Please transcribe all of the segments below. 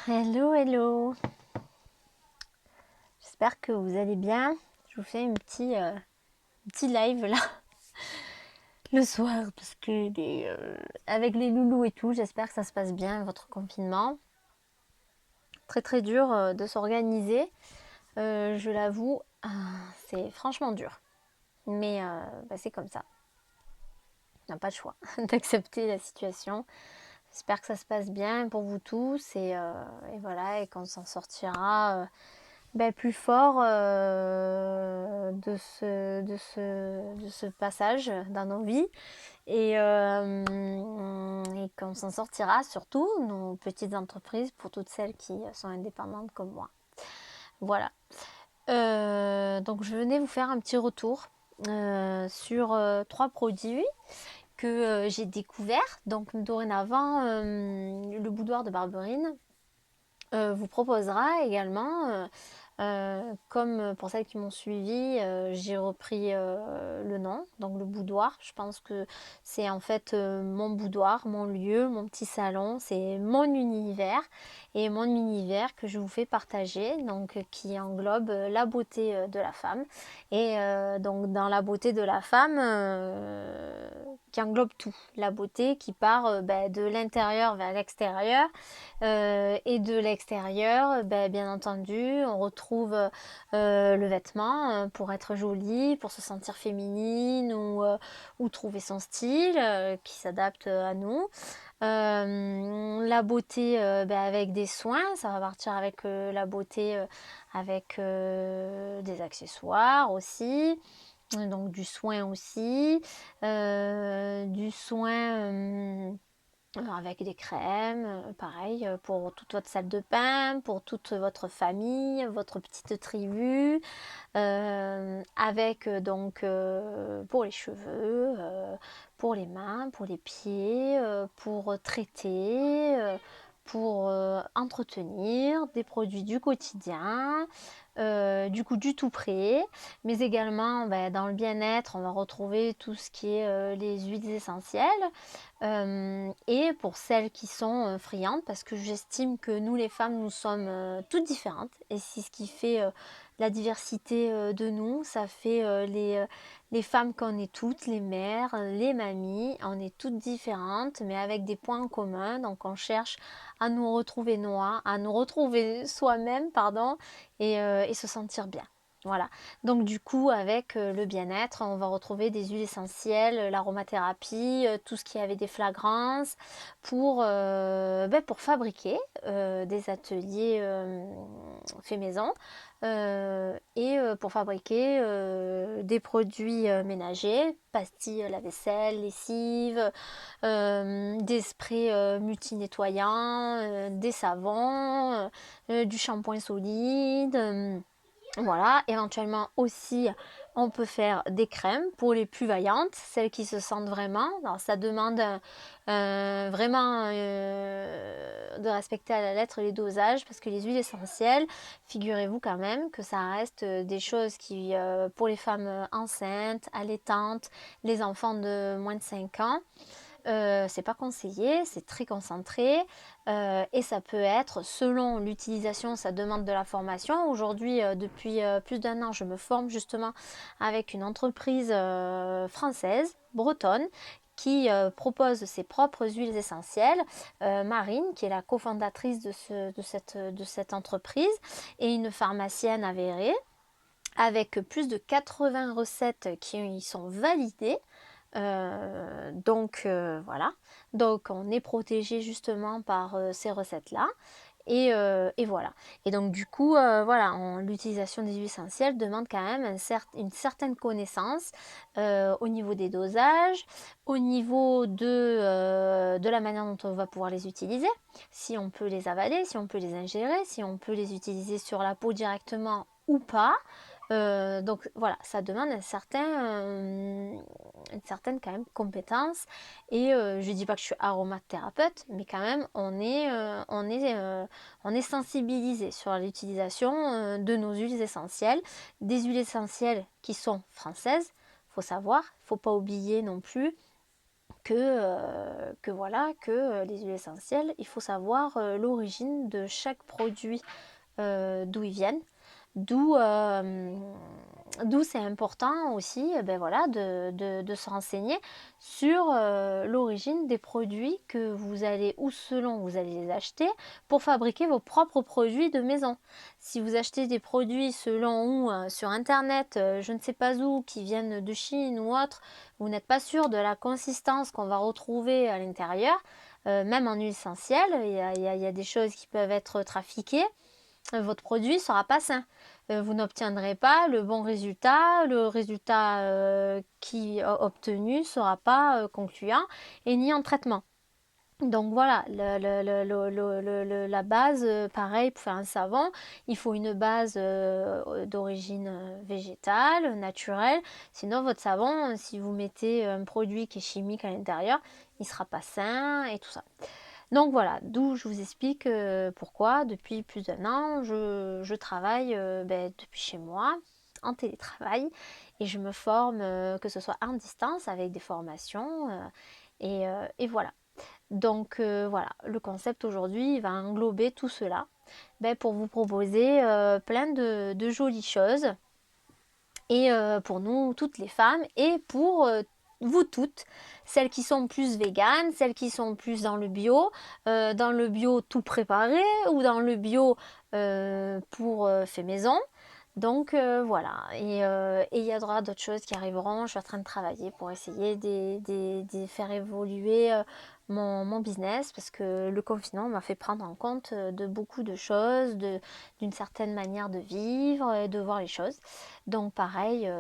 Hello, hello. J'espère que vous allez bien. Je vous fais un petit live là le soir parce que avec les loulous et tout, j'espère que ça se passe bien votre confinement. Très très dur de s'organiser. Je l'avoue, c'est franchement dur. Mais c'est comme ça. On n'a pas le choix d'accepter la situation. J'espère que ça se passe bien pour vous tous et voilà et qu'on s'en sortira. Plus fort de ce passage dans nos vies et qu'on s'en sortira surtout, nos petites entreprises, pour toutes celles qui sont indépendantes comme moi. Voilà. Donc je venais vous faire un petit retour sur 3 produits que j'ai découverts. Donc dorénavant, le boudoir de Barberine vous proposera également comme pour celles qui m'ont suivi, j'ai repris le nom, donc le boudoir. Je pense que c'est en fait mon boudoir, mon lieu, mon petit salon, c'est mon univers et mon univers que je vous fais partager, donc qui englobe la beauté de la femme. Et donc dans la beauté de la femme, qui englobe tout, la beauté qui part de l'intérieur vers l'extérieur et de l'extérieur, bien entendu, on retrouve le vêtement pour être jolie, pour se sentir féminine ou trouver son style qui s'adapte à nous. La beauté avec des soins, ça va partir avec la beauté avec des accessoires aussi. Donc du soin aussi, du soin avec des crèmes, pareil, pour toute votre salle de bain, pour toute votre famille, votre petite tribu, avec donc pour les cheveux, pour les mains, pour les pieds, pour traiter, pour entretenir des produits du quotidien, du coup du tout prêt, mais également dans le bien-être, on va retrouver tout ce qui est les huiles essentielles. Et pour celles qui sont friandes, parce que j'estime que nous les femmes, nous sommes toutes différentes, et c'est ce qui fait la diversité de nous, ça fait les femmes qu'on est toutes, les mères, les mamies, on est toutes différentes, mais avec des points en commun, donc on cherche à nous retrouver à nous retrouver soi-même, pardon, et se sentir bien. Voilà. Donc du coup, avec le bien-être, on va retrouver des huiles essentielles, l'aromathérapie, tout ce qui avait des flagrances pour fabriquer des ateliers faits maison et pour fabriquer des produits ménagers, pastilles lave-vaisselle, lessive, des sprays multi-nettoyants, des savons, du shampoing solide. Voilà, éventuellement aussi, on peut faire des crèmes pour les plus vaillantes, celles qui se sentent vraiment. Alors, ça demande vraiment de respecter à la lettre les dosages parce que les huiles essentielles, figurez-vous quand même que ça reste des choses qui, pour les femmes enceintes, allaitantes, les enfants de moins de 5 ans, c'est pas conseillé, c'est très concentré et ça peut être selon l'utilisation, ça demande de la formation. Aujourd'hui, depuis plus d'1 an, je me forme justement avec une entreprise française, bretonne, qui propose ses propres huiles essentielles. Marine, qui est la cofondatrice de cette entreprise, et une pharmacienne avérée, avec plus de 80 recettes qui y sont validées. Voilà, donc on est protégé justement par ces recettes-là. Et voilà. Et donc du coup, voilà, l'utilisation des huiles essentielles demande quand même une certaine connaissance au niveau des dosages, au niveau de la manière dont on va pouvoir les utiliser, si on peut les avaler, si on peut les ingérer, si on peut les utiliser sur la peau directement ou pas. Donc voilà, ça demande une certaine quand même compétence. Et je dis pas que je suis aromathérapeute, mais quand même on est sensibilisé sur l'utilisation de nos huiles essentielles, des huiles essentielles qui sont françaises. Faut savoir, faut pas oublier non plus que voilà, que les huiles essentielles, il faut savoir l'origine de chaque produit, d'où ils viennent. D'où d'où c'est important aussi ben voilà, de se renseigner sur l'origine des produits que vous allez, ou selon vous allez les acheter, pour fabriquer vos propres produits de maison. Si vous achetez des produits selon ou sur internet, je ne sais pas où, qui viennent de Chine ou autre, vous n'êtes pas sûr de la consistance qu'on va retrouver à l'intérieur, même en huile essentielle, il y a des choses qui peuvent être trafiquées, votre produit ne sera pas sain. Vous n'obtiendrez pas le bon résultat, le résultat qui obtenu ne sera pas concluant et ni en traitement. Donc voilà, la base, pareil, pour faire un savon, il faut une base d'origine végétale, naturelle. Sinon, votre savon, si vous mettez un produit qui est chimique à l'intérieur, il ne sera pas sain et tout ça. Donc voilà, d'où je vous explique pourquoi depuis plus d'1 an, je travaille depuis chez moi, en télétravail, et je me forme, que ce soit en distance avec des formations, et voilà. Donc voilà, le concept aujourd'hui va englober tout cela pour vous proposer plein de jolies choses, et pour nous, toutes les femmes, et pour vous toutes, celles qui sont plus véganes, celles qui sont plus dans le bio tout préparé, ou dans le bio pour fait maison. Donc voilà, et il y aura d'autres choses qui arriveront. Je suis en train de travailler pour essayer de faire évoluer mon business, parce que le confinement m'a fait prendre en compte de beaucoup de choses, d'une certaine manière de vivre et de voir les choses. Donc pareil,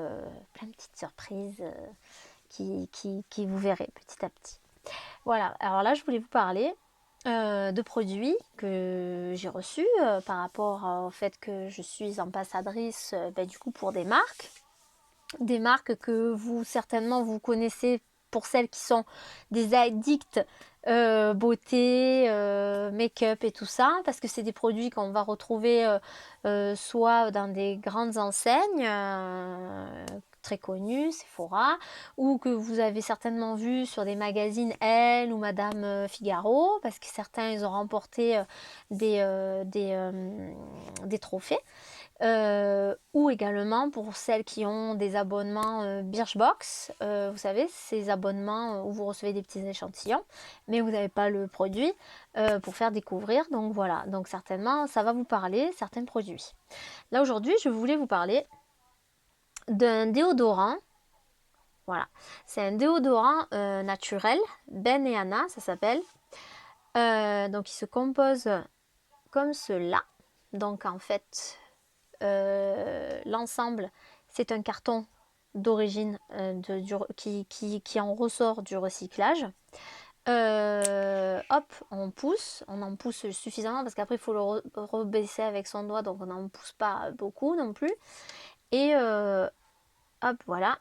plein de petites surprises qui vous verrez petit à petit. Voilà, alors là je voulais vous parler de produits que j'ai reçus par rapport au fait que je suis ambassadrice du coup pour des marques que vous certainement vous connaissez, pour celles qui sont des addicts beauté, make-up et tout ça, parce que c'est des produits qu'on va retrouver soit dans des grandes enseignes très connues, Sephora, ou que vous avez certainement vu sur des magazines Elle ou Madame Figaro, parce que certains ils ont remporté des trophées. Ou également pour celles qui ont des abonnements Birchbox, vous savez, ces abonnements où vous recevez des petits échantillons, mais vous n'avez pas le produit pour faire découvrir. Donc voilà, donc certainement ça va vous parler, certains produits. Là aujourd'hui, je voulais vous parler d'un déodorant. Voilà, c'est un déodorant naturel, Ben et Anna, ça s'appelle. Donc il se compose comme cela. Donc en fait, l'ensemble, c'est un carton d'origine qui en ressort du recyclage. Hop, on en pousse suffisamment, parce qu'après il faut le rebaisser avec son doigt, donc on n'en pousse pas beaucoup non plus. Et hop, voilà.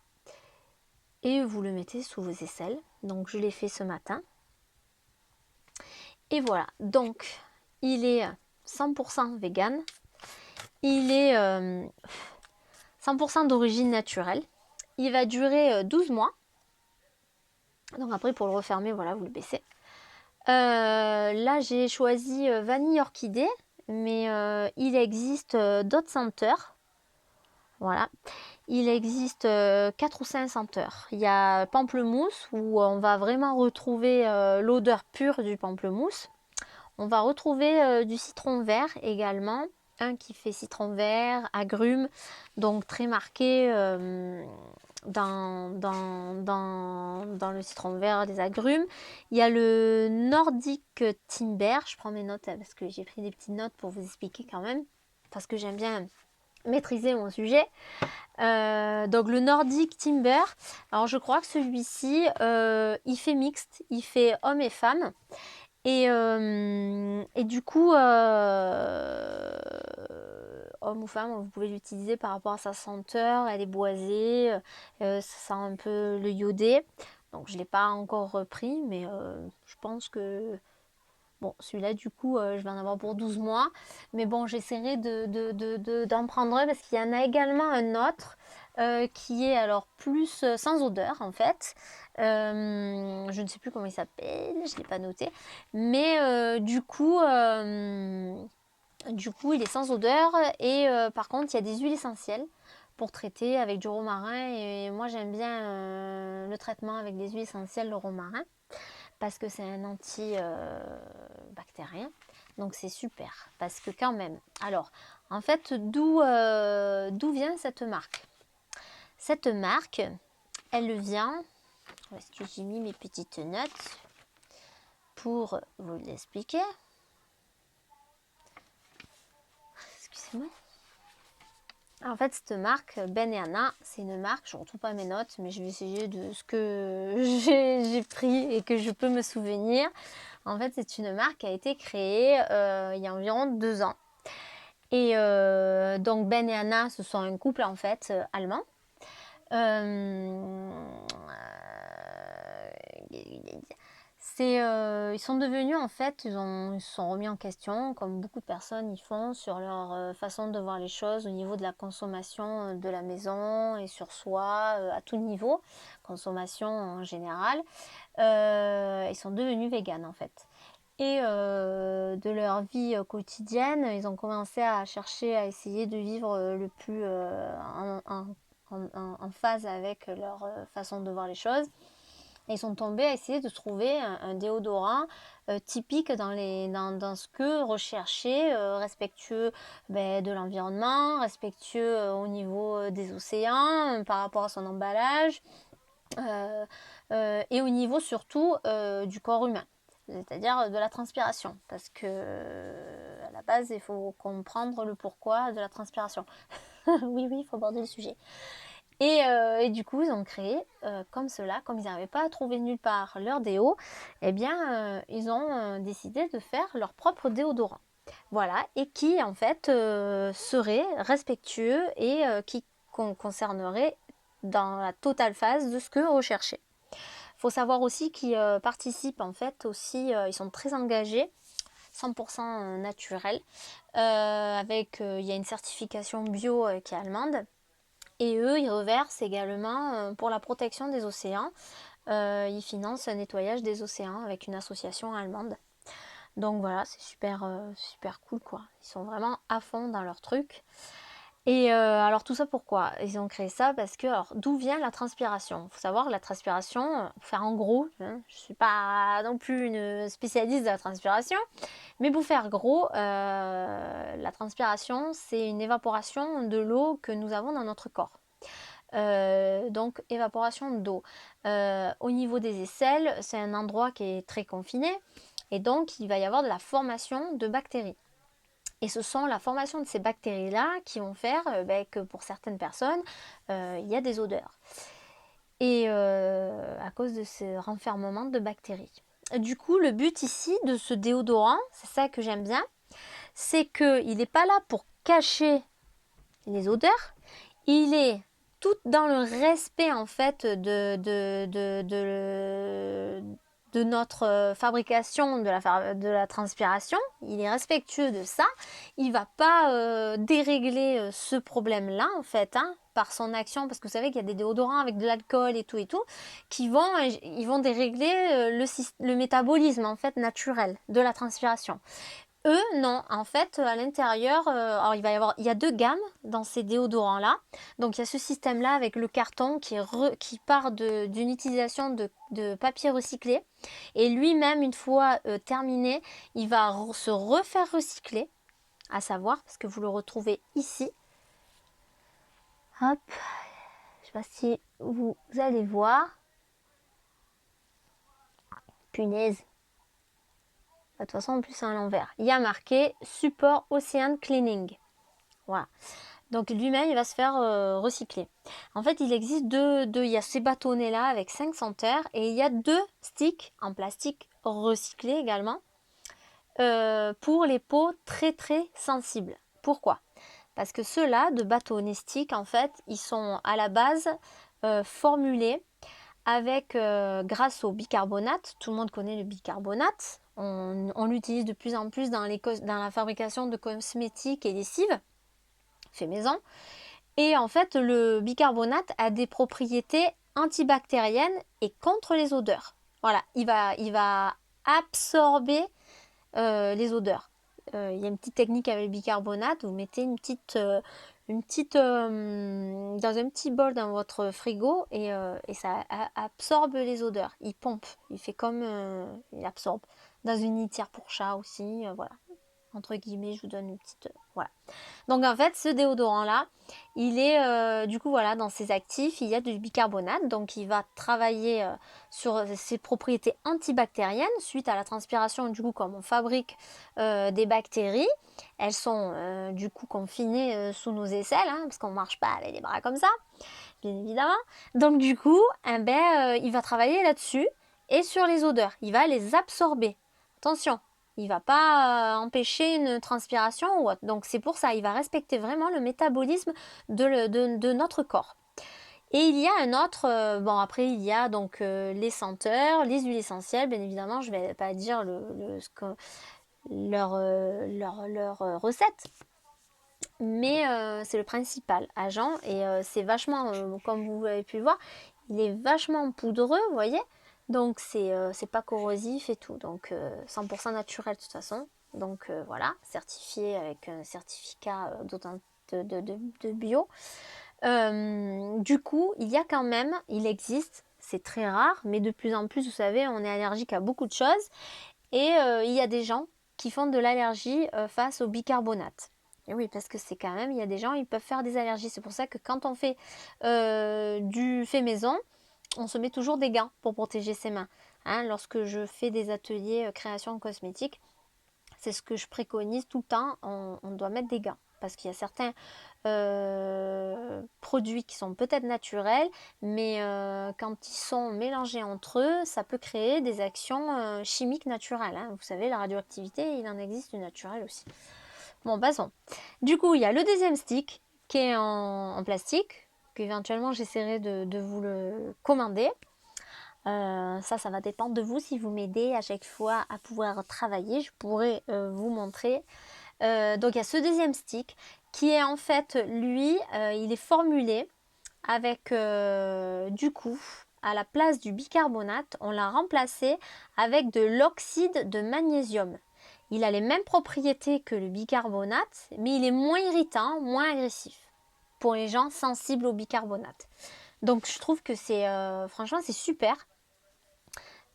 Et vous le mettez sous vos aisselles. Donc je l'ai fait ce matin. Et voilà, donc il est 100% vegan. Il est 100% d'origine naturelle. Il va durer 12 mois. Donc après, pour le refermer, voilà, vous le baissez. Là, j'ai choisi vanille orchidée, mais il existe d'autres senteurs. Voilà. Il existe 4 ou 5 senteurs. Il y a pamplemousse, où on va vraiment retrouver l'odeur pure du pamplemousse. On va retrouver du citron vert également. Un qui fait citron vert, agrumes, donc très marqué dans le citron vert, des agrumes. Il y a le Nordic Timber. Je prends mes notes parce que j'ai pris des petites notes pour vous expliquer quand même, parce que j'aime bien maîtriser mon sujet. Donc le Nordic Timber, alors je crois que celui-ci il fait mixte, il fait homme et femme, et du coup homme ou femme, vous pouvez l'utiliser par rapport à sa senteur. Elle est boisée, ça sent un peu le iodé, donc je ne l'ai pas encore repris, mais je pense que bon, celui-là, du coup, je vais en avoir pour 12 mois. Mais bon, j'essaierai d'en prendre un, parce qu'il y en a également un autre qui est alors plus sans odeur en fait. Je ne sais plus comment il s'appelle, je ne l'ai pas noté. Mais du coup, il est sans odeur et par contre, il y a des huiles essentielles pour traiter avec du romarin. Et moi, j'aime bien le traitement avec des huiles essentielles, le romarin, parce que c'est un anti-bactérien. Donc, c'est super. Parce que quand même... Alors, en fait, d'où vient cette marque? Cette marque, elle vient... Où est-ce que j'ai mis mes petites notes pour vous l'expliquer? Excusez-moi. En fait, cette marque, Ben et Anna, c'est une marque, je ne retrouve pas mes notes, mais je vais essayer de ce que j'ai pris et que je peux me souvenir. En fait, c'est une marque qui a été créée il y a environ 2 ans. Et donc, Ben et Anna, ce sont un couple en fait allemand. Ils sont devenus en fait, ils se sont remis en question, comme beaucoup de personnes y font, sur leur façon de voir les choses au niveau de la consommation de la maison et sur soi, à tout niveau, consommation en général. Ils sont devenus véganes en fait. Et de leur vie quotidienne, ils ont commencé à chercher à essayer de vivre le plus en phase avec leur façon de voir les choses. Et ils sont tombés à essayer de trouver un déodorant typique dans ce que recherchaient, respectueux de l'environnement, respectueux au niveau des océans, par rapport à son emballage, et au niveau surtout du corps humain, c'est-à-dire de la transpiration, parce que à la base il faut comprendre le pourquoi de la transpiration. Oui, il faut aborder le sujet. Et du coup, ils ont créé comme cela, comme ils n'arrivaient pas à trouver nulle part leur déo, eh bien, ils ont décidé de faire leur propre déodorant. Voilà, et qui en fait serait respectueux et qui concernerait dans la totale phase de ce que recherchait. Il faut savoir aussi qu'ils participent en fait aussi, ils sont très engagés, 100% naturel, il y a une certification bio qui est allemande. Et eux, ils reversent également pour la protection des océans. Ils financent un nettoyage des océans avec une association allemande. Donc voilà, c'est super cool quoi. Ils sont vraiment à fond dans leur truc. Et alors tout ça pourquoi? Ils ont créé ça parce que, alors d'où vient la transpiration? Il faut savoir que la transpiration, pour faire en gros, hein, je ne suis pas non plus une spécialiste de la transpiration, mais pour faire gros, la transpiration c'est une évaporation de l'eau que nous avons dans notre corps. Donc évaporation d'eau. Au niveau des aisselles, c'est un endroit qui est très confiné et donc il va y avoir de la formation de bactéries. Et ce sont la formation de ces bactéries-là qui vont faire que pour certaines personnes, il y a des odeurs. Et à cause de ce renfermement de bactéries. Du coup, le but ici de ce déodorant, c'est ça que j'aime bien, c'est qu'il n'est pas là pour cacher les odeurs, il est tout dans le respect en fait de notre fabrication de la transpiration. Il est respectueux de ça. Il va pas dérégler ce problème-là en fait, hein, par son action, parce que vous savez qu'il y a des déodorants avec de l'alcool et tout, ils vont dérégler le métabolisme en fait naturel de la transpiration. Eux, non. En fait, à l'intérieur, alors il y a 2 gammes dans ces déodorants-là. Donc il y a ce système-là avec le carton qui part d'une utilisation de papier recyclé. Et lui-même, une fois terminé, il va se refaire recycler, à savoir, parce que vous le retrouvez ici. Hop, je sais pas si vous allez voir. Punaise. De toute façon, en plus, c'est à l'envers. Il y a marqué Support Ocean Cleaning. Voilà. Donc lui-même, il va se faire recycler. En fait, il existe il y a ces bâtonnets-là avec 5 senteurs et il y a 2 sticks en plastique recyclés également pour les peaux très très sensibles. Pourquoi? Parce que ceux-là, de bâtonnets sticks, en fait, ils sont à la base formulés avec, grâce au bicarbonate. Tout le monde connaît le bicarbonate. On l'utilise de plus en plus dans la fabrication de cosmétiques et lessives fait maison. Et en fait, le bicarbonate a des propriétés antibactériennes et contre les odeurs. Voilà, il va absorber les odeurs. Il y a une petite technique avec le bicarbonate, vous mettez dans un petit bol dans votre frigo et ça absorbe les odeurs. Il pompe, il fait comme il absorbe. Dans une litière pour chat aussi, voilà. Entre guillemets, je vous donne une petite voilà. Donc en fait, ce déodorant-là, il est du coup voilà, dans ses actifs, il y a du bicarbonate, donc il va travailler sur ses propriétés antibactériennes suite à la transpiration. Du coup, comme on fabrique des bactéries, elles sont du coup confinées sous nos aisselles, hein, parce qu'on ne marche pas avec les bras comme ça, bien évidemment. Donc du coup, il va travailler là-dessus et sur les odeurs, il va les absorber. Attention, il va pas empêcher une transpiration ou autre. Donc c'est pour ça, il va respecter vraiment le métabolisme de notre corps. Et il y a un autre, bon après il y a donc les senteurs, les huiles essentielles, bien évidemment, je vais pas dire leur recette, mais c'est le principal agent et c'est vachement, comme vous avez pu le voir, il est vachement poudreux, vous voyez, donc c'est pas corrosif et tout, donc 100% naturel de toute façon, donc voilà, certifié avec un certificat de bio. Du coup, il y a quand même, il existe, c'est très rare, mais de plus en plus, vous savez, on est allergique à beaucoup de choses et il y a des gens qui font de l'allergie face au bicarbonate. Et oui, parce que c'est quand même, il y a des gens, ils peuvent faire des allergies. C'est pour ça que quand on fait du fait maison, on se met toujours des gants pour protéger ses mains. Hein, lorsque je fais des ateliers création cosmétique, c'est ce que je préconise tout le temps, on doit mettre des gants. Parce qu'il y a certains produits qui sont peut-être naturels, mais quand ils sont mélangés entre eux, ça peut créer des actions chimiques naturelles. Hein. Vous savez, la radioactivité, il en existe une naturelle aussi. Bon, passons. Du coup, il y a le deuxième stick qui est en plastique, qu'éventuellement j'essaierai de vous le commander. Ça va dépendre de vous si vous m'aidez à chaque fois à pouvoir travailler. Je pourrais vous montrer. Donc il y a ce deuxième stick qui est en fait, lui, il est formulé avec du coup, à la place du bicarbonate, on l'a remplacé avec de l'oxyde de magnésium. Il a les mêmes propriétés que le bicarbonate, mais il est moins irritant, moins agressif pour les gens sensibles au bicarbonate. Donc je trouve que c'est franchement c'est super.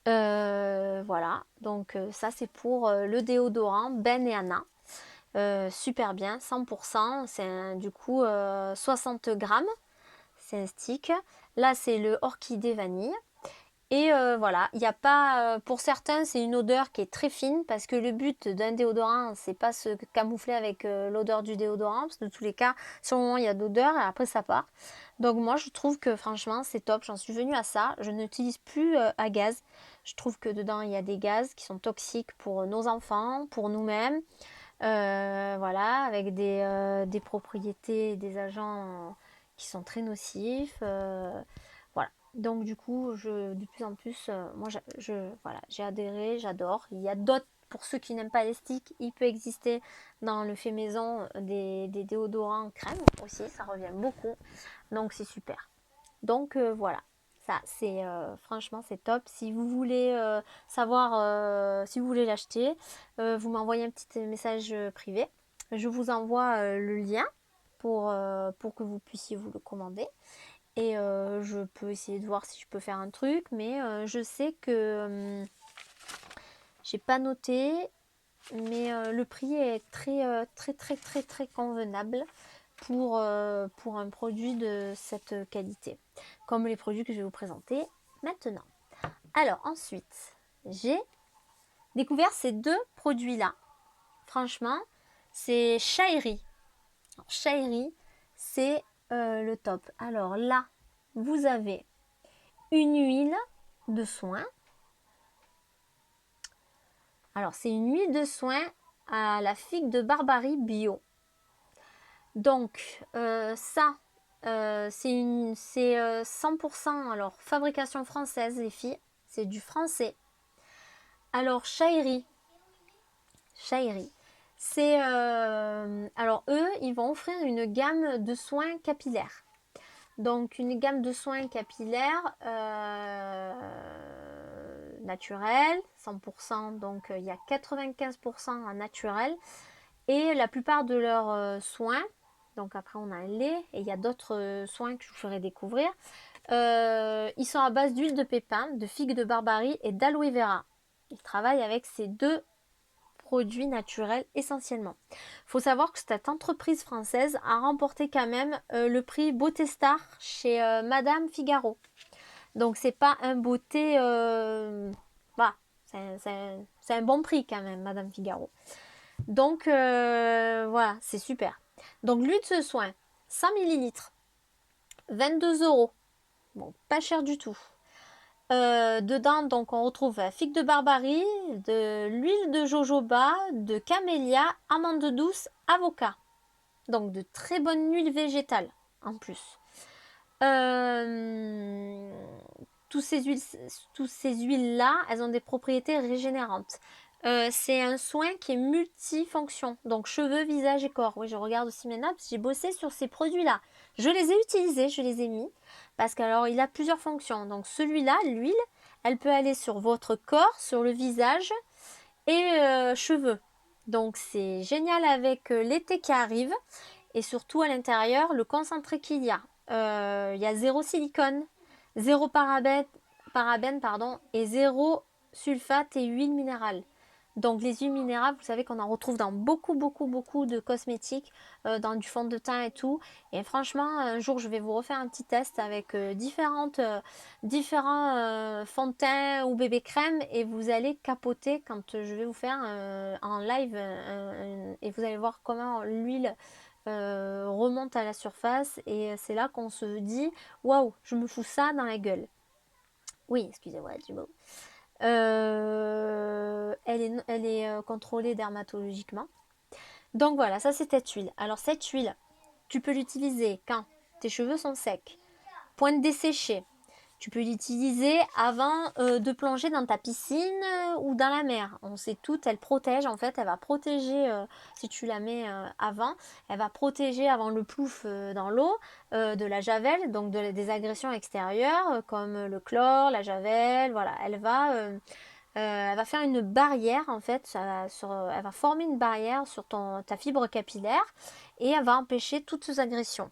Voilà, donc ça c'est pour le déodorant Ben et Anna. Super bien, 100%, c'est du coup 60 grammes, c'est un stick. Là c'est le orchidée vanille. Et voilà, il n'y a pas, pour certains c'est une odeur qui est très fine parce que le but d'un déodorant c'est pas se camoufler avec l'odeur du déodorant parce que de tous les cas sur le moment il y a d'odeur et après ça part. Donc moi je trouve que franchement c'est top, j'en suis venue à ça, je n'utilise plus à gaz. Je trouve que dedans il y a des gaz qui sont toxiques pour nos enfants, pour nous-mêmes. Voilà, avec des propriétés, des agents qui sont très nocifs. Voilà. Donc du coup, de plus en plus, moi, voilà, j'ai adhéré, j'adore. Il y a d'autres, pour ceux qui n'aiment pas les sticks, il peut exister dans le fait maison des déodorants crème aussi, ça revient beaucoup. Donc c'est super. Donc voilà. Ça, c'est franchement c'est top. Si vous voulez savoir si vous voulez l'acheter, vous m'envoyez un petit message privé. Je vous envoie le lien pour que vous puissiez vous le commander. Et je peux essayer de voir si je peux faire un truc, mais je sais que j'ai pas noté, mais le prix est très convenable pour un produit de cette qualité, comme les produits que je vais vous présenter maintenant. Alors ensuite, j'ai découvert ces deux produits-là. Franchement, c'est Shairi. Shairi, c'est le top. Alors là, vous avez une huile de soin. Alors c'est une huile de soin à la figue de Barbarie bio. Donc ça, c'est 100% alors fabrication française les filles, c'est du français. Alors Shairi, Alors eux, ils vont offrir une gamme de soins capillaires. Donc une gamme de soins capillaires naturels, 100%, donc il y a 95% en naturel. Et la plupart de leurs soins, donc après on a un lait et il y a d'autres soins que je vous ferai découvrir, ils sont à base d'huile de pépin, de figue de barbarie et d'aloe vera. Ils travaillent avec ces deux produits naturels essentiellement. Il faut savoir que cette entreprise française a remporté quand même le prix Beauté Star chez Madame Figaro. Donc c'est pas un beauté... voilà, c'est un bon prix quand même, Madame Figaro. Donc voilà, c'est super. Donc l'huile de soin, 100 millilitres, 22 euros. Bon, pas cher du tout. Dedans, donc, on retrouve figue de barbarie, de l'huile de jojoba, de camélia, amande douce, avocat. Donc, de très bonnes huiles végétales en plus. Euh, tous ces huiles-là, elles ont des propriétés régénérantes. C'est un soin qui est multifonction, donc cheveux, visage et corps. Oui, je regarde aussi mes notes, j'ai bossé sur ces produits-là. Je les ai utilisés, je les ai mis, parce qu'alors il a plusieurs fonctions. Donc celui-là, l'huile, elle peut aller sur votre corps, sur le visage et cheveux. Donc c'est génial avec l'été qui arrive, et surtout à l'intérieur, le concentré qu'il y a. Il y a zéro silicone, zéro parabène pardon, et zéro sulfate et huile minérale. Donc les huiles minérales, vous savez qu'on en retrouve dans beaucoup de cosmétiques, dans du fond de teint et tout. Et franchement, un jour je vais vous refaire un petit test avec différents fonds de teint ou bébé crème, et vous allez capoter quand je vais vous faire en live et vous allez voir comment l'huile remonte à la surface, et c'est là qu'on se dit waouh, je me fous ça dans la gueule. Oui, excusez-moi du mot. Elle est contrôlée dermatologiquement. Donc voilà, ça c'est cette huile. Alors cette huile, tu peux l'utiliser quand tes cheveux sont secs, pointe desséchée. Tu peux l'utiliser avant de plonger dans ta piscine ou dans la mer. On sait tout, elle protège en fait, elle va protéger, si tu la mets avant, elle va protéger avant le plouf dans l'eau de la javel, donc des agressions extérieures comme le chlore, la javel, voilà. Elle va faire une barrière en fait, elle va former une barrière sur ta fibre capillaire, et elle va empêcher toutes ces agressions.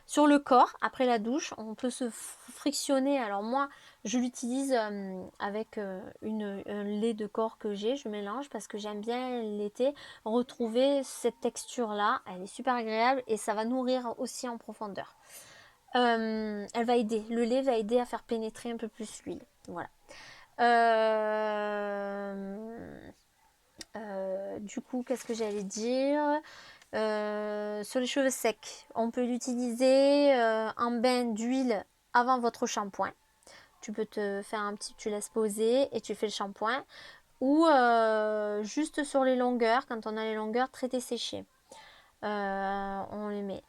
Sur le corps, après la douche, on peut se frictionner. Alors moi, je l'utilise avec un lait de corps que j'ai. Je mélange parce que j'aime bien l'été retrouver cette texture-là. Elle est super agréable et ça va nourrir aussi en profondeur. Elle va aider. Le lait va aider à faire pénétrer un peu plus l'huile. Voilà. Du coup, qu'est-ce que j'allais dire? Sur les cheveux secs, on peut l'utiliser en bain d'huile avant votre shampoing. Tu peux te faire tu laisses poser et tu fais le shampoing. Ou juste sur les longueurs, quand on a les longueurs traitées séchées. On les met.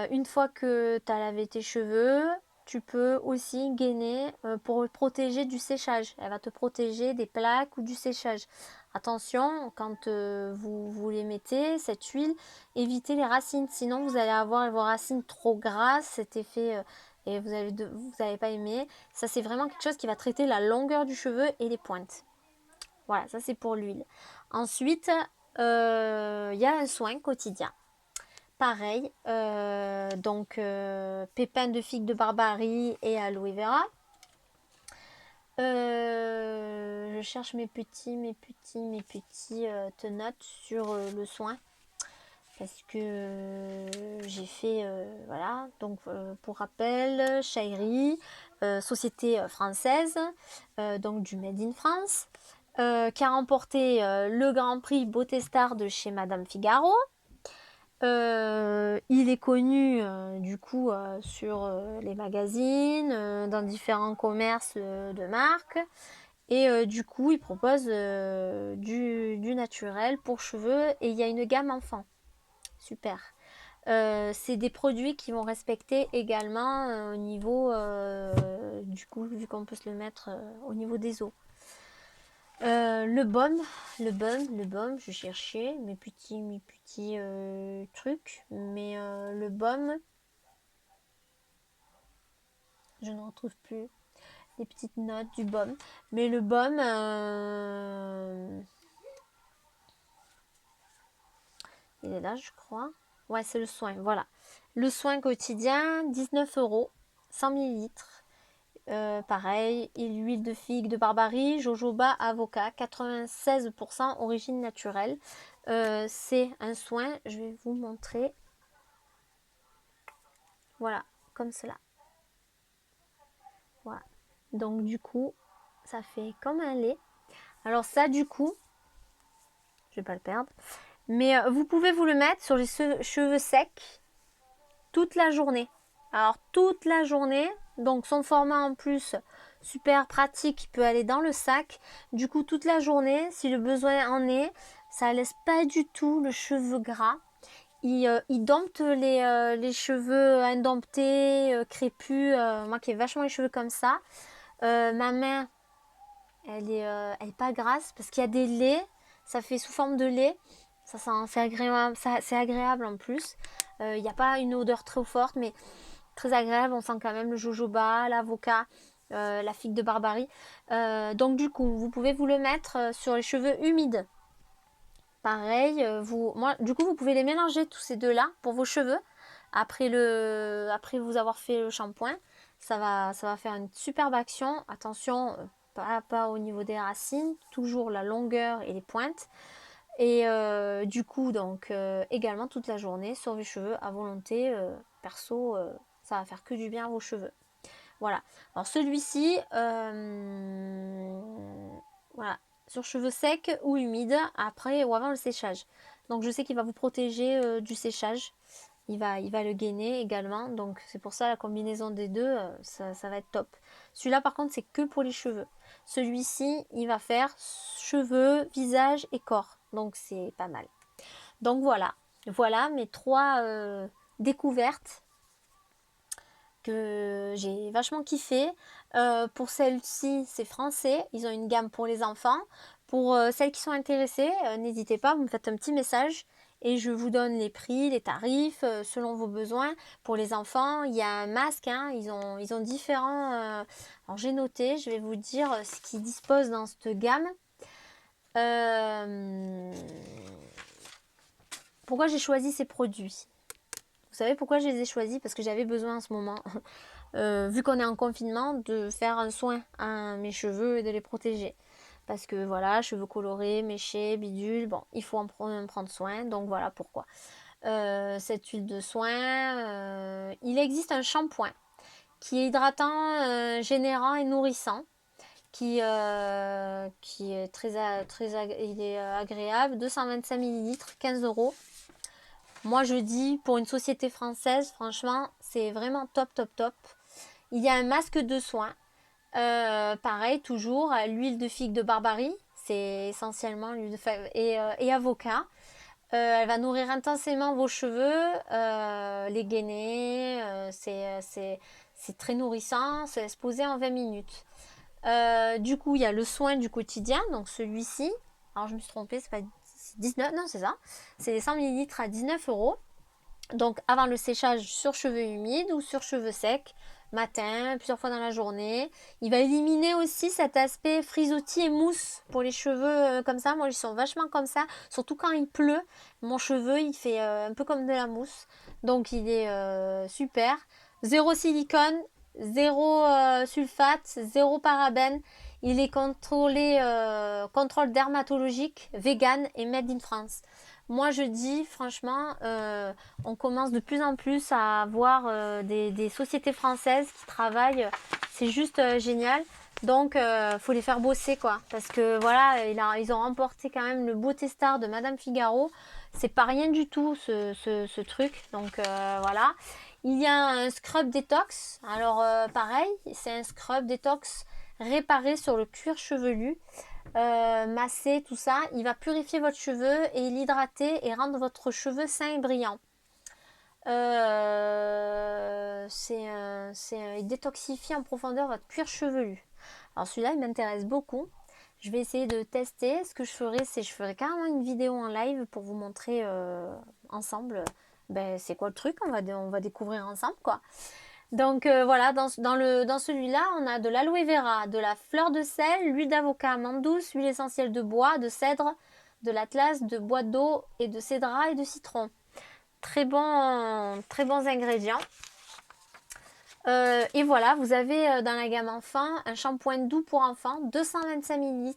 Une fois que tu as lavé tes cheveux, tu peux aussi gainer pour protéger du séchage. Elle va te protéger des plaques ou du séchage. Attention, quand vous les mettez, cette huile, évitez les racines. Sinon, vous allez avoir vos racines trop grasses, cet effet, et vous n'allez pas aimer. Ça, c'est vraiment quelque chose qui va traiter la longueur du cheveu et les pointes. Voilà, ça c'est pour l'huile. Ensuite, il y a un soin quotidien. Pareil, donc pépins de figue de barbarie et aloe vera. Je cherche mes petits notes sur le soin, parce que j'ai fait, voilà, donc pour rappel, Chahiri, société française, donc du Made in France, qui a remporté le Grand Prix Beauté Star de chez Madame Figaro. Il est connu du coup sur les magazines, dans différents commerces de marques, et du coup il propose du naturel pour cheveux, et il y a une gamme enfant. Super. C'est des produits qui vont respecter également au niveau du coup, vu qu'on peut se le mettre au niveau des os. Le baume, je cherchais mes petits trucs, mais le baume, je ne retrouve plus les petites notes du baume. Mais le baume, il est là, je crois. Ouais, c'est le soin, voilà. Le soin quotidien, 19 €, 100 millilitres. Pareil, huile de figue de barbarie, jojoba, avocat, 96% origine naturelle. C'est un soin, je vais vous montrer. Voilà, comme cela. Voilà. Donc du coup, ça fait comme un lait. Alors ça, du coup, je vais pas le perdre. Mais vous pouvez vous le mettre sur les cheveux secs toute la journée. Alors toute la journée, donc son format en plus super pratique, il peut aller dans le sac. Du coup toute la journée, si le besoin en est, ça laisse pas du tout le cheveu gras. Il dompte les cheveux indomptés, crépus. Moi qui ai vachement les cheveux comme ça. Ma main, elle est pas grasse parce qu'il y a des laits. Ça fait sous forme de lait. C'est agréable, c'est agréable en plus. Il n'y a pas une odeur trop forte, mais très agréable. On sent quand même le jojoba, l'avocat, la figue de barbarie. Donc du coup, vous pouvez vous le mettre sur les cheveux humides. Pareil, du coup, vous pouvez les mélanger tous ces deux-là pour vos cheveux. Après vous avoir fait le shampoing, ça va faire une superbe action. Attention, pas au niveau des racines, toujours la longueur et les pointes. Et du coup, donc également toute la journée sur vos cheveux à volonté. Perso, ça va faire que du bien à vos cheveux. Voilà. Alors celui-ci, voilà, sur cheveux secs ou humides, après ou avant le séchage. Donc je sais qu'il va vous protéger du séchage. Il va le gainer également. Donc c'est pour ça la combinaison des deux, ça va être top. Celui-là par contre c'est que pour les cheveux. Celui-ci il va faire cheveux, visage et corps. Donc c'est pas mal. Donc voilà mes trois découvertes que j'ai vachement kiffé. Pour celle-ci, c'est français. Ils ont une gamme pour les enfants. Pour celles qui sont intéressées, n'hésitez pas, vous me faites un petit message et je vous donne les prix, les tarifs selon vos besoins. Pour les enfants, il y a un masque. Hein, ils ont différents. Alors j'ai noté, je vais vous dire ce qu'ils disposent dans cette gamme. Pourquoi j'ai choisi ces produits? Vous savez pourquoi je les ai choisis? Parce que j'avais besoin en ce moment, vu qu'on est en confinement, de faire un soin à mes cheveux et de les protéger. Parce que voilà, cheveux colorés, méchés, bidules, bon, il faut en prendre soin, donc voilà pourquoi. Cette huile de soin, il existe un shampoing qui est hydratant, générant et nourrissant, qui est il est agréable, 225 millilitres, 15 €. Moi, je dis, pour une société française, franchement, c'est vraiment top, top, top. Il y a un masque de soin. Pareil, toujours, l'huile de figue de barbarie. C'est essentiellement l'huile de figue et avocat. Elle va nourrir intensément vos cheveux, les gainer. C'est très nourrissant. C'est exposé en 20 minutes. Du coup, il y a le soin du quotidien. Donc celui-ci. Alors, je me suis trompée, c'est pas 19, non, c'est ça. C'est 100 millilitres à 19 €. Donc avant le séchage sur cheveux humides ou sur cheveux secs, matin, plusieurs fois dans la journée. Il va éliminer aussi cet aspect frisottis et mousse pour les cheveux comme ça. Moi, ils sont vachement comme ça, surtout quand il pleut. Mon cheveu, il fait un peu comme de la mousse. Donc il est super. Zéro silicone, zéro sulfate, zéro parabène. Il est contrôlé, contrôle dermatologique, vegan et made in France. Moi, je dis franchement, on commence de plus en plus à avoir des sociétés françaises qui travaillent. C'est juste génial. Donc, faut les faire bosser, quoi. Parce que voilà, ils ont remporté quand même le Beauté Star de Madame Figaro. C'est pas rien du tout, ce truc. Donc, voilà. Il y a un scrub détox. Alors, pareil, c'est un scrub détox réparé sur le cuir chevelu. Masser, tout ça, il va purifier votre cheveu et l'hydrater et rendre votre cheveu sain et brillant. Il détoxifie en profondeur votre cuir chevelu. Alors celui-là, il m'intéresse beaucoup. Je vais essayer de tester. Ce que je ferai, c'est je ferai carrément une vidéo en live pour vous montrer ensemble c'est quoi le truc. On va découvrir ensemble quoi. Donc voilà, dans celui-là, on a de l'aloe vera, de la fleur de sel, l'huile d'avocat, amande douce, huile essentielle de bois, de cèdre, de l'atlas, de bois d'eau et de cédra et de citron. Très bons ingrédients. Et voilà, vous avez dans la gamme enfant un shampoing doux pour enfants, 225 ml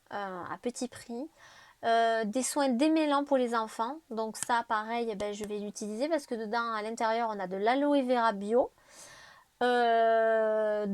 à petit prix. Des soins démêlants pour les enfants. Donc ça, pareil, je vais l'utiliser parce que dedans, à l'intérieur, on a de l'aloe vera bio. Voilà,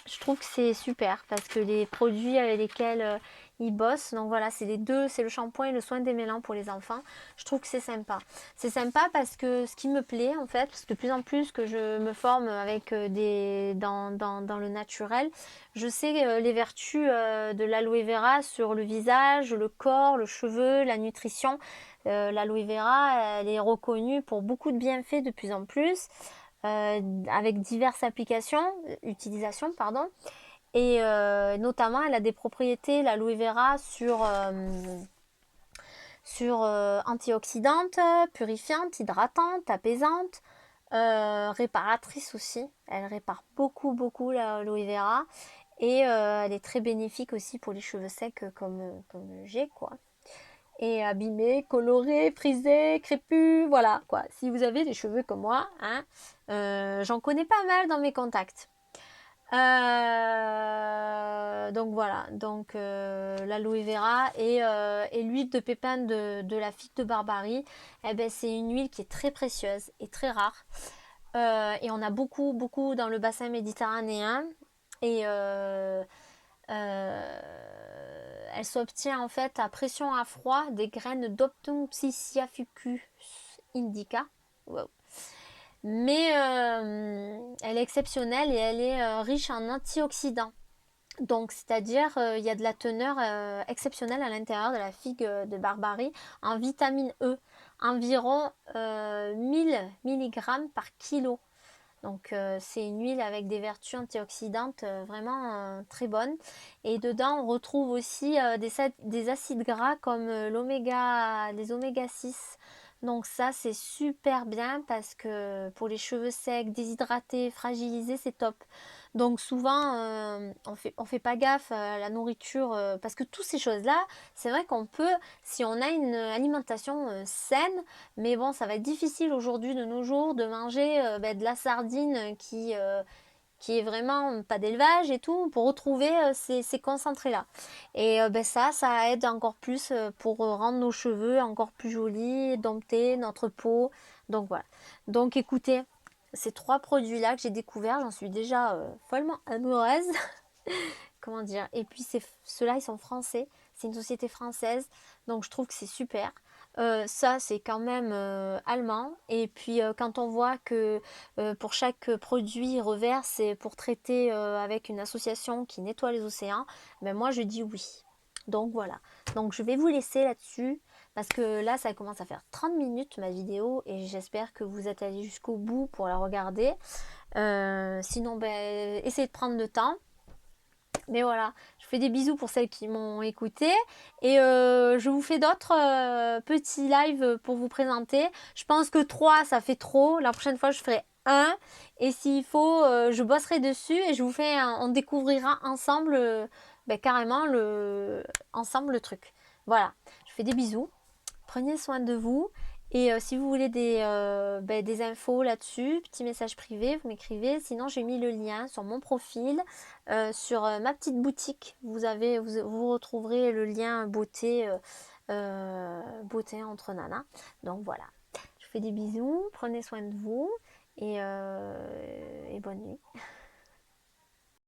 je trouve que c'est super parce que les produits avec lesquels ils bossent, donc voilà, c'est les deux, c'est le shampoing et le soin démêlant pour les enfants. Je trouve que c'est sympa. C'est sympa parce que ce qui me plaît en fait, parce que de plus en plus que je me forme avec dans le naturel, je sais les vertus de l'aloe vera sur le visage, le corps, le cheveu, la nutrition. L'aloe vera, elle est reconnue pour beaucoup de bienfaits de plus en plus avec diverses utilisations, pardon. Et notamment, elle a des propriétés, l'aloe vera, sur antioxydante, purifiante, hydratante, apaisante, réparatrice aussi. Elle répare beaucoup, beaucoup l'aloe vera. Et elle est très bénéfique aussi pour les cheveux secs comme j'ai, quoi. Et abîmés, colorés, frisés, crépus, voilà quoi. Si vous avez des cheveux comme moi, hein, j'en connais pas mal dans mes contacts. Donc voilà, donc l'aloe vera et l'huile de pépin de la figue de Barbarie, c'est une huile qui est très précieuse et très rare. Et on a beaucoup, beaucoup dans le bassin méditerranéen. Et elle s'obtient en fait à pression à froid des graines d'Opthusia fucus indica. Wow. Mais elle est exceptionnelle et elle est riche en antioxydants. Donc, c'est-à-dire, il y a de la teneur exceptionnelle à l'intérieur de la figue de Barbarie en vitamine E, environ 1000 mg par kilo. Donc c'est une huile avec des vertus antioxydantes vraiment très bonnes. Et dedans on retrouve aussi des acides gras comme les oméga 6. Donc ça c'est super bien parce que pour les cheveux secs, déshydratés, fragilisés, c'est top. Donc souvent on fait pas gaffe à la nourriture parce que toutes ces choses-là, c'est vrai qu'on peut, si on a une alimentation saine, mais bon, ça va être difficile aujourd'hui de nos jours de manger de la sardine qui est vraiment pas d'élevage et tout, pour retrouver ces concentrés-là. Et ça aide encore plus pour rendre nos cheveux encore plus jolis, dompter notre peau. Donc voilà. Donc écoutez, ces trois produits-là que j'ai découverts, j'en suis déjà follement amoureuse. Comment dire? Et puis ceux-là, ils sont français. C'est une société française. Donc je trouve que c'est super. Ça, c'est quand même allemand. Et puis quand on voit que pour chaque produit revers, c'est pour traiter avec une association qui nettoie les océans, moi je dis oui. Donc voilà. Donc je vais vous laisser là-dessus. Parce que là, ça commence à faire 30 minutes ma vidéo. Et j'espère que vous êtes allés jusqu'au bout pour la regarder. Sinon, essayez de prendre le temps. Mais voilà, je fais des bisous pour celles qui m'ont écouté et je vous fais d'autres petits lives pour vous présenter. Je pense que 3 ça fait trop. La prochaine fois je ferai un et s'il faut je bosserai dessus et on découvrira ensemble carrément ensemble le truc. Voilà, je fais des bisous. Prenez soin de vous. Et si vous voulez des infos là-dessus, petit message privé, vous m'écrivez. Sinon, j'ai mis le lien sur mon profil, sur ma petite boutique. Vous retrouverez le lien beauté entre nanas. Donc voilà. Je vous fais des bisous. Prenez soin de vous et bonne nuit.